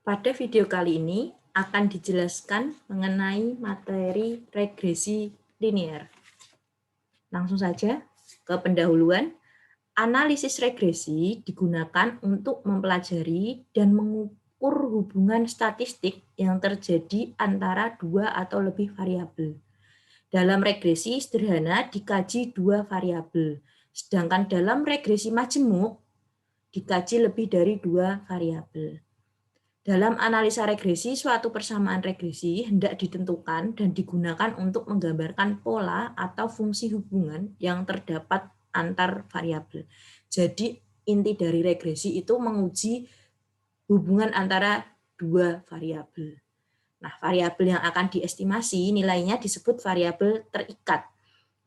Pada video kali ini akan dijelaskan mengenai materi regresi linear. Langsung saja ke pendahuluan. Analisis regresi digunakan untuk mempelajari dan mengukur hubungan statistik yang terjadi antara dua atau lebih variabel. Dalam regresi sederhana dikaji dua variabel, sedangkan dalam regresi majemuk dikaji lebih dari dua variabel. Dalam analisa regresi, suatu persamaan regresi hendak ditentukan dan digunakan untuk menggambarkan pola atau fungsi hubungan yang terdapat antar variabel. Jadi inti dari regresi itu menguji hubungan antara dua variabel. Nah, variabel yang akan diestimasi nilainya disebut variabel terikat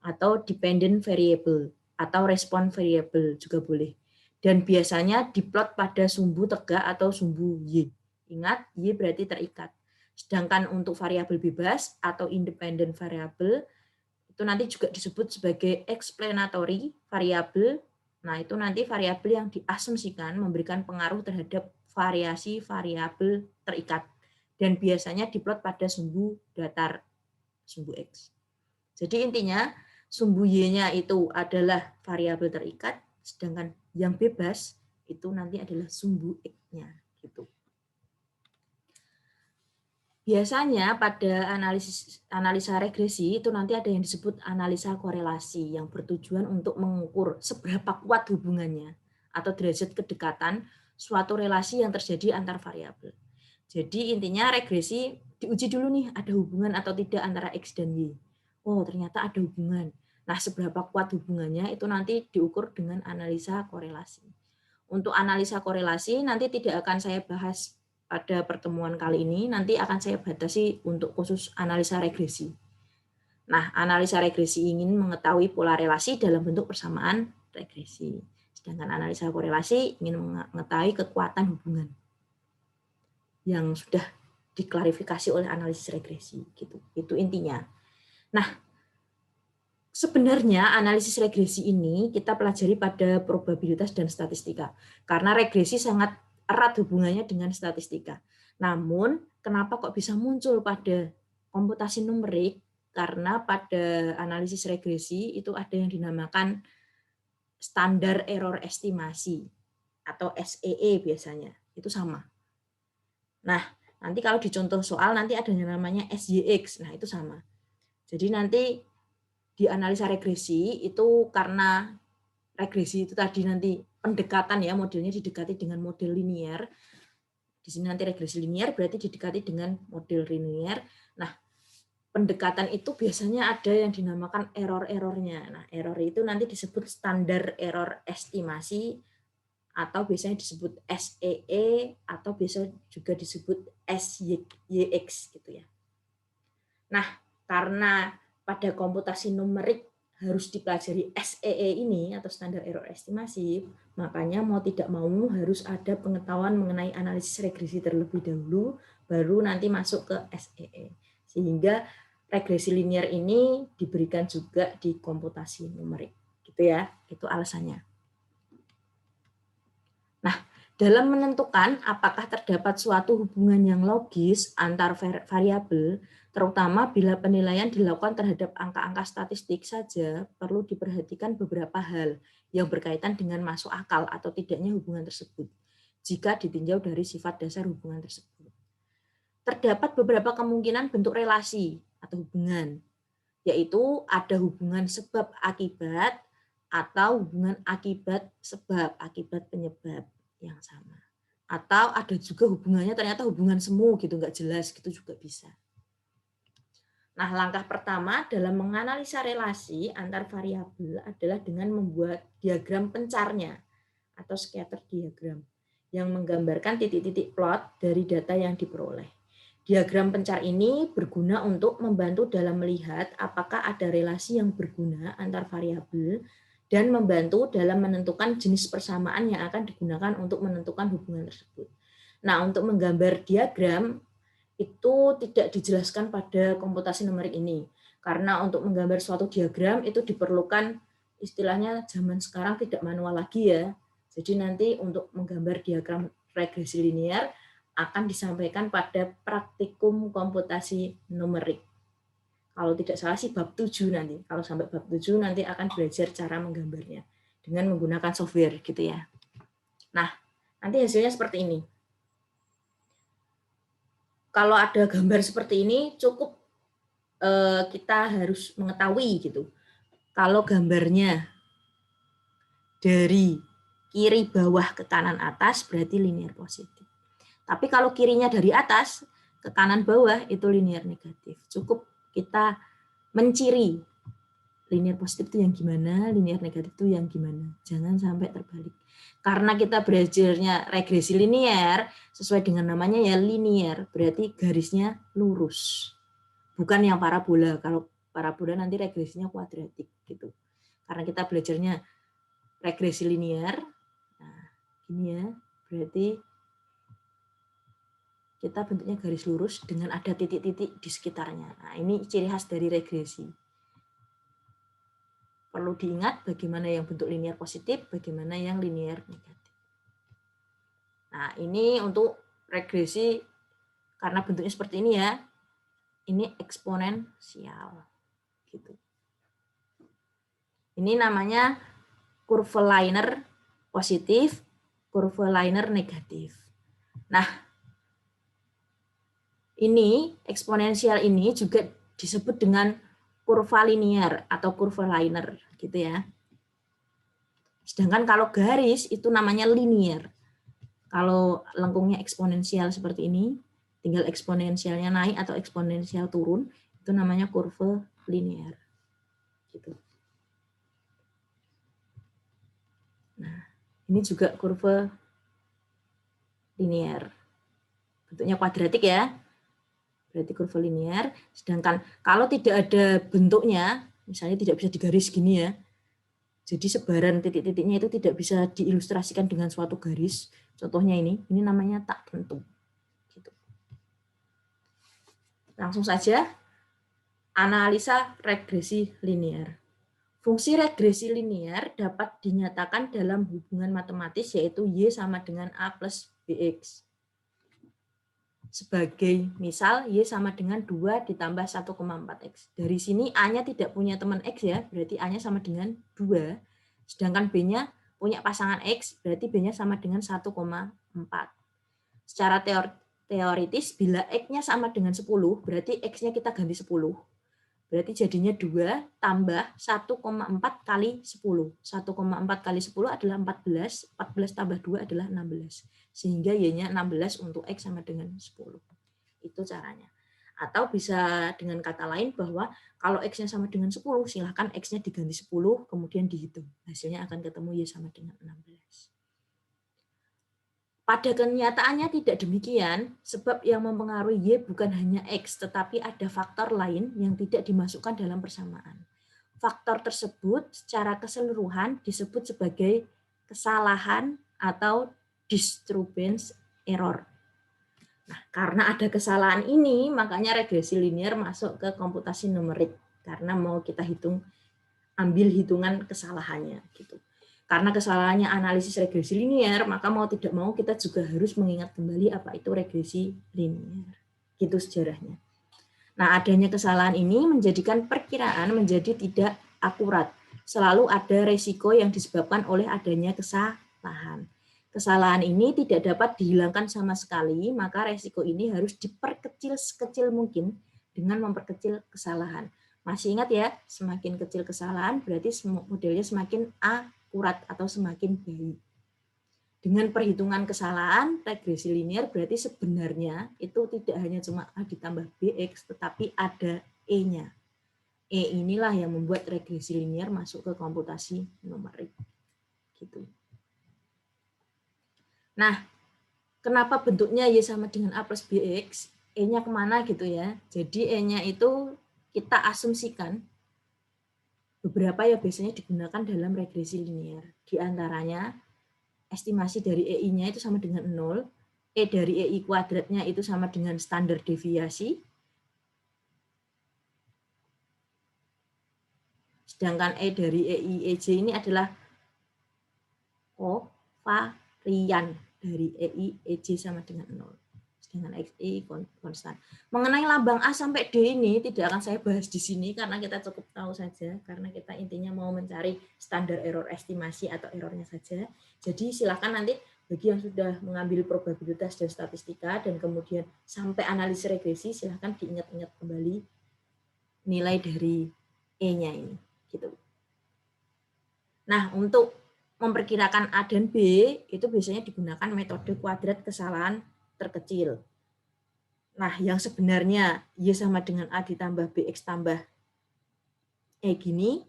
atau dependent variable atau response variable juga boleh. Dan biasanya diplot pada sumbu tegak atau sumbu Y. Ingat, Y berarti terikat. Sedangkan untuk variabel bebas atau independent variable itu nanti juga disebut sebagai explanatory variable. Nah, itu nanti variabel yang diasumsikan memberikan pengaruh terhadap variasi variabel terikat. Dan biasanya diplot pada sumbu datar, sumbu X. Jadi intinya, sumbu Y-nya itu adalah variabel terikat, sedangkan yang bebas itu nanti adalah sumbu X-nya. Gitu. Biasanya pada analisa regresi itu nanti ada yang disebut analisa korelasi yang bertujuan untuk mengukur seberapa kuat hubungannya atau derajat kedekatan suatu relasi yang terjadi antar variabel. Jadi intinya regresi diuji dulu nih ada hubungan atau tidak antara X dan Y. Oh, ternyata ada hubungan. Nah, seberapa kuat hubungannya itu nanti diukur dengan analisa korelasi. Untuk analisa korelasi nanti tidak akan saya bahas pada pertemuan kali ini, nanti akan saya batasi untuk khusus analisa regresi. Nah, analisa regresi ingin mengetahui pola relasi dalam bentuk persamaan regresi. Sedangkan analisa korelasi ingin mengetahui kekuatan hubungan yang sudah diklarifikasi oleh analisis regresi. Gitu. Itu intinya. Nah, sebenarnya analisis regresi ini kita pelajari pada probabilitas dan statistika. Karena regresi sangat erat hubungannya dengan statistika. Namun, kenapa kok bisa muncul pada komputasi numerik? Karena pada analisis regresi itu ada yang dinamakan standar error estimasi atau SEE biasanya. Itu sama. Nah, nanti kalau di contoh soal nanti ada yang namanya SYX. Nah, itu sama. Jadi nanti di analisa regresi itu karena regresi itu tadi nanti pendekatan ya, modelnya didekati dengan model linear. Di sini nanti regresi linear berarti didekati dengan model linear. Nah, pendekatan itu biasanya ada yang dinamakan error-errornya. Nah, error itu nanti disebut standar error estimasi atau biasanya disebut SEE atau biasa juga disebut SYX gitu ya. Nah, karena pada komputasi numerik harus dipelajari SEE ini atau standar error estimasi, makanya mau tidak mau harus ada pengetahuan mengenai analisis regresi terlebih dahulu, baru nanti masuk ke SEE. Sehingga regresi linear ini diberikan juga di komputasi numerik. Gitu ya, itu alasannya. Nah, dalam menentukan apakah terdapat suatu hubungan yang logis antar variabel, terutama bila penilaian dilakukan terhadap angka-angka statistik saja, perlu diperhatikan beberapa hal yang berkaitan dengan masuk akal atau tidaknya hubungan tersebut, jika ditinjau dari sifat dasar hubungan tersebut. Terdapat beberapa kemungkinan bentuk relasi atau hubungan, yaitu ada hubungan sebab akibat atau hubungan akibat sebab akibat penyebab yang sama. Atau ada juga hubungannya ternyata hubungan semu gitu, nggak jelas gitu juga bisa. Nah, langkah pertama dalam menganalisa relasi antar variabel adalah dengan membuat diagram pencarnya atau scatter diagram yang menggambarkan titik-titik plot dari data yang diperoleh. Diagram pencar ini berguna untuk membantu dalam melihat apakah ada relasi yang berguna antar variabel dan membantu dalam menentukan jenis persamaan yang akan digunakan untuk menentukan hubungan tersebut. Nah, untuk menggambar diagram itu tidak dijelaskan pada komputasi numerik ini. Karena untuk menggambar suatu diagram itu diperlukan istilahnya zaman sekarang tidak manual lagi ya. Jadi nanti untuk menggambar diagram regresi linear akan disampaikan pada praktikum komputasi numerik. Kalau tidak salah sih bab 7 nanti. Kalau sampai bab 7 nanti akan belajar cara menggambarnya dengan menggunakan software gitu ya. Nah, nanti hasilnya seperti ini. Kalau ada gambar seperti ini cukup kita harus mengetahui gitu. Kalau gambarnya dari kiri bawah ke kanan atas berarti linear positif. Tapi kalau kirinya dari atas ke kanan bawah itu linear negatif. Cukup kita menciri linear positif itu yang gimana, linear negatif itu yang gimana. Jangan sampai terbalik. Karena kita belajarnya regresi linear, sesuai dengan namanya ya linear, berarti garisnya lurus. Bukan yang parabola. Kalau parabola nanti regresinya kuadratik gitu. Karena kita belajarnya regresi linear, nah ini ya, berarti kita bentuknya garis lurus dengan ada titik-titik di sekitarnya. Nah, ini ciri khas dari regresi. Perlu diingat bagaimana yang bentuk linear positif, bagaimana yang linear negatif. Nah, ini untuk regresi karena bentuknya seperti ini ya. Ini eksponensial. Gitu. Ini namanya kurva linear positif, kurva linear negatif. Nah, ini eksponensial ini juga disebut dengan kurva linear atau kurva linear gitu ya. Sedangkan kalau garis itu namanya linear. Kalau lengkungnya eksponensial seperti ini, tinggal eksponensialnya naik atau eksponensial turun, itu namanya kurva linear. Gitu. Nah, ini juga kurva linear. Bentuknya kuadratik ya. Berarti kurva linear. Sedangkan kalau tidak ada bentuknya, misalnya tidak bisa digaris gini ya, jadi sebaran titik-titiknya itu tidak bisa diilustrasikan dengan suatu garis. Contohnya ini namanya tak tentu. Gitu. Langsung saja, analisa regresi linear. Fungsi regresi linear dapat dinyatakan dalam hubungan matematis yaitu Y sama dengan A plus BX. Sebagai misal, Y sama dengan 2 ditambah 1,4X. Dari sini A-nya tidak punya teman X ya, berarti A-nya sama dengan 2. Sedangkan B-nya punya pasangan X, berarti B-nya sama dengan 1,4. Secara teoritis, bila X-nya sama dengan 10, berarti X-nya kita ganti 10. Berarti jadinya 2 tambah 1,4 kali 10. 1,4 kali 10 adalah 14, 14 tambah 2 adalah 16. Sehingga Y-nya 16 untuk X sama dengan 10. Itu caranya. Atau bisa dengan kata lain bahwa kalau X-nya sama dengan 10, silahkan X-nya diganti 10, kemudian dihitung. Hasilnya akan ketemu Y sama dengan 16. Pada kenyataannya tidak demikian, sebab yang mempengaruhi Y bukan hanya X, tetapi ada faktor lain yang tidak dimasukkan dalam persamaan. Faktor tersebut secara keseluruhan disebut sebagai kesalahan atau disturbance error. Nah, karena ada kesalahan ini, makanya regresi linear masuk ke komputasi numerik, karena mau kita ambil hitungan kesalahannya. Gitu. Karena kesalahannya analisis regresi linear, maka mau tidak mau kita juga harus mengingat kembali apa itu regresi linear. Gitu sejarahnya. Nah, adanya kesalahan ini menjadikan perkiraan menjadi tidak akurat. Selalu ada resiko yang disebabkan oleh adanya kesalahan. Kesalahan ini tidak dapat dihilangkan sama sekali, maka resiko ini harus diperkecil sekecil mungkin dengan memperkecil kesalahan. Masih ingat ya, semakin kecil kesalahan berarti modelnya semakin akurat atau semakin baik. Dengan perhitungan kesalahan, regresi linear berarti sebenarnya itu tidak hanya cuma A ditambah BX, tetapi ada E-nya. E inilah yang membuat regresi linear masuk ke komputasi numerik. Gitu. Nah, kenapa bentuknya Y sama dengan A plus BX? E-nya kemana gitu ya. Jadi E-nya itu kita asumsikan beberapa yang biasanya digunakan dalam regresi linear. Di antaranya, estimasi dari EI-nya itu sama dengan 0, E dari EI kuadratnya itu sama dengan standar deviasi, sedangkan E dari EI EJ ini adalah kovarian dari EI EJ sama dengan 0. sedangkan XI konstan. Mengenai lambang A sampai D ini tidak akan saya bahas di sini karena kita cukup tahu saja, karena kita intinya mau mencari standar error estimasi atau errornya saja. Jadi silakan nanti bagi yang sudah mengambil probabilitas dan statistika dan kemudian sampai analisis regresi, silakan diingat-ingat kembali nilai dari E-nya ini. Gitu. Nah, untuk memperkirakan A dan B itu biasanya digunakan metode kuadrat kesalahan terkecil. Nah, yang sebenarnya Y sama dengan A ditambah BX tambah E gini,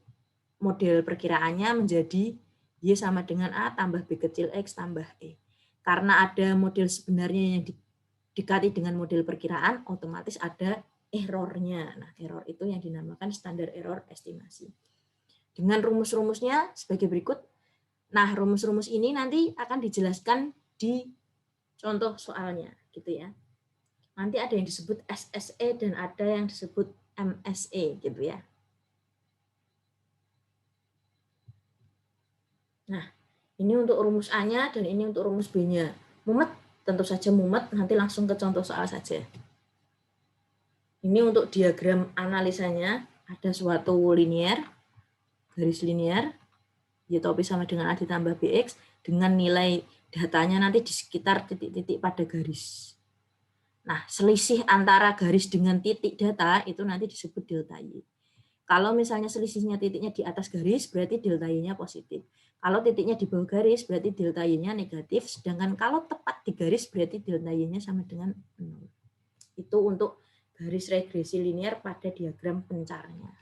model perkiraannya menjadi Y sama dengan A tambah B kecil X tambah E. Karena ada model sebenarnya yang didekati dengan model perkiraan, otomatis ada errornya. Nah, error itu yang dinamakan standar error estimasi. Dengan rumus-rumusnya sebagai berikut. Nah, rumus-rumus ini nanti akan dijelaskan di contoh soalnya, gitu ya. Nanti ada yang disebut SSE dan ada yang disebut MSE, gitu ya. Nah, ini untuk rumus A-nya dan ini untuk rumus B-nya. Mumet, tentu saja mumet, nanti langsung ke contoh soal saja. Ini untuk diagram analisanya, ada suatu linear, garis linear, Y topi sama dengan A ditambah BX, dengan nilai datanya nanti di sekitar titik-titik pada garis. Nah, selisih antara garis dengan titik data itu nanti disebut delta Y. Kalau misalnya selisihnya titiknya di atas garis, berarti delta Y-nya positif. Kalau titiknya di bawah garis, berarti delta Y-nya negatif. Sedangkan kalau tepat di garis, berarti delta Y-nya sama dengan 0. Itu untuk garis regresi linear pada diagram pencarnya.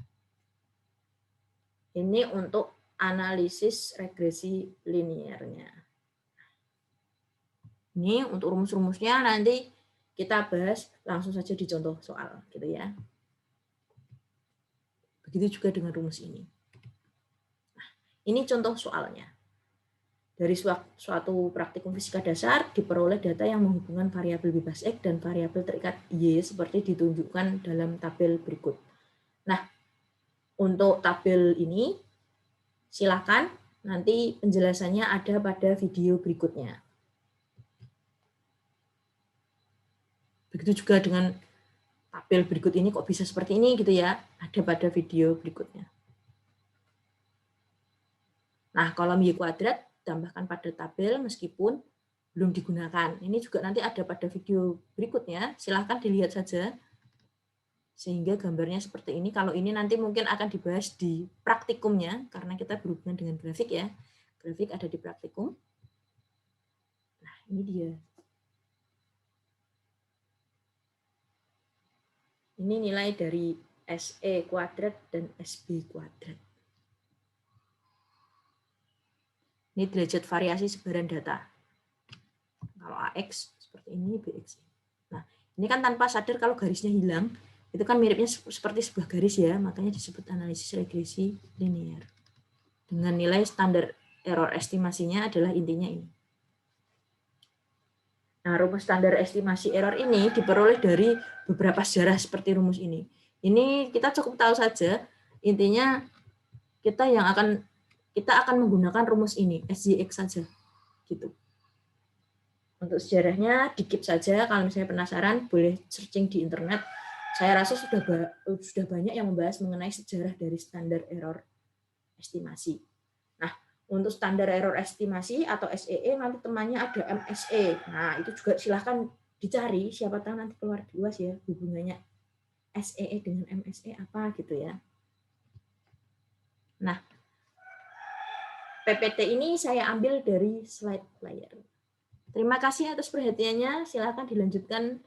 Ini untuk analisis regresi linearnya. Ini untuk rumus-rumusnya nanti kita bahas langsung saja di contoh soal, gitu ya. Begitu juga dengan rumus ini. Nah, ini contoh soalnya. Dari suatu praktikum fisika dasar diperoleh data yang menghubungkan variabel bebas X dan variabel terikat Y seperti ditunjukkan dalam tabel berikut. Nah, untuk tabel ini silakan nanti penjelasannya ada pada video berikutnya. Begitu juga dengan tabel berikut ini kok bisa seperti ini gitu ya, ada pada video berikutnya. Nah, kolom Y kuadrat tambahkan pada tabel meskipun belum digunakan. Ini juga nanti ada pada video berikutnya, silahkan dilihat saja. Sehingga gambarnya seperti ini. Kalau ini nanti mungkin akan dibahas di praktikumnya, karena kita berhubungan dengan grafik ya. Grafik ada di praktikum. Nah, ini dia. Ini nilai dari SE kuadrat dan SB kuadrat. Ini derajat variasi sebaran data. Kalau AX seperti ini, BX. Nah, ini kan tanpa sadar kalau garisnya hilang, itu kan miripnya seperti sebuah garis ya, makanya disebut analisis regresi linear. Dengan nilai standar error estimasinya adalah intinya ini. Nah, rumus standar estimasi error ini diperoleh dari beberapa sejarah seperti rumus ini. Ini kita cukup tahu saja, intinya kita akan menggunakan rumus ini, SJX saja. Gitu. Untuk sejarahnya dikit saja, kalau misalnya penasaran boleh searching di internet. Saya rasa sudah banyak yang membahas mengenai sejarah dari standar error estimasi. Nah, untuk standar error estimasi atau SEE nanti temannya ada MSE. Nah, itu juga silahkan dicari, siapa tahu nanti keluar di UAS ya hubungannya SEE dengan MSE apa gitu ya. Nah, PPT ini saya ambil dari slide layar. Terima kasih atas perhatiannya. Silakan dilanjutkan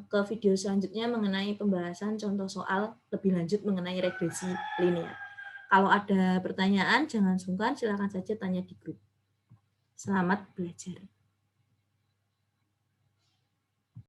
ke video selanjutnya mengenai pembahasan contoh soal lebih lanjut mengenai regresi linear. Kalau ada pertanyaan, jangan sungkan, silakan saja tanya di grup. Selamat belajar.